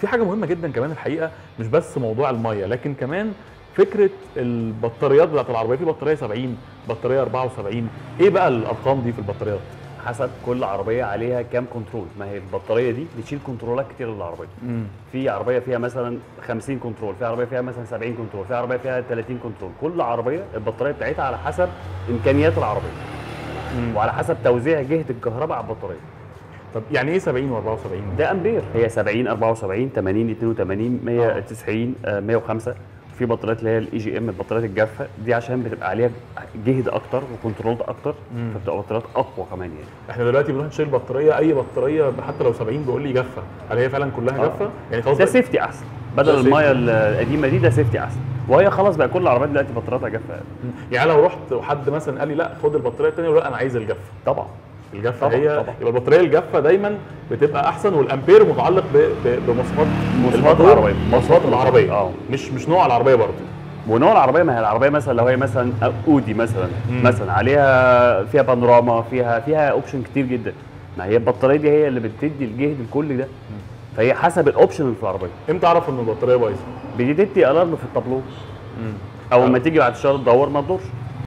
في حاجه مهمه جدا كمان الحقيقه، مش بس موضوع الميه، لكن كمان فكره البطاريات بتاعت العربيه. في بطاريه 70، بطاريه 74، ايه بقى الارقام دي في البطاريات؟ حسب كل عربيه عليها كام كنترول. ما هي البطاريه دي بتشيل كنترولات كتير للعربيه. في عربيه فيها مثلا 50 كنترول، في عربيه فيها مثلا 70 كنترول، في عربيه فيها 30 كنترول. كل عربيه البطاريه بتاعتها على حسب امكانيات العربيه وعلى حسب توزيع جهد الكهرباء على البطاريه. طب يعني ايه 70 و74؟ ده امبير. هي 70 74 80 82 190 105. في بطاريات اللي هي الاي جي ام، البطاريات الجافه دي، عشان بتبقى عليها جهد اكتر وكنترول اكتر، فبتبقى بطاريات اقوى كمان يعني. احنا دلوقتي بنروح نشيل بطاريه، اي بطاريه حتى لو 70 بيقول لي جافه، هل هي فعلا كلها جافه؟ يعني خلاص ده سيفتي احسن بدل المايه القديمه دي، ده سيفتي احسن. وهي خلاص بقى كل العربيات دلوقتي بطارياتها جافه. يعني لو رحت وحد مثلا قال لي لا خد البطاريه الثانيه، لا انا عايز الجافه. طبعا الجافه هي طبعا. يبقى البطاريه الجافه دايما بتبقى احسن، والامبير متعلق بمواصفات العربيه، مواصفات العربيه. مش نوع العربيه برضه. ونوع العربيه، ما هي العربيه مثلا لو هي مثلا اودي مثلا عليها فيها بانوراما، فيها اوبشن كتير جدا. ما هي البطاريه دي هي اللي بتدي الجهد الكلي ده. فهي حسب الاوبشن اللي في العربيه. امتى اعرف ان البطاريه بايظه؟ بتدي الارم في التابلو. اول ما تيجي بعد الشهر تدور ما تدورش.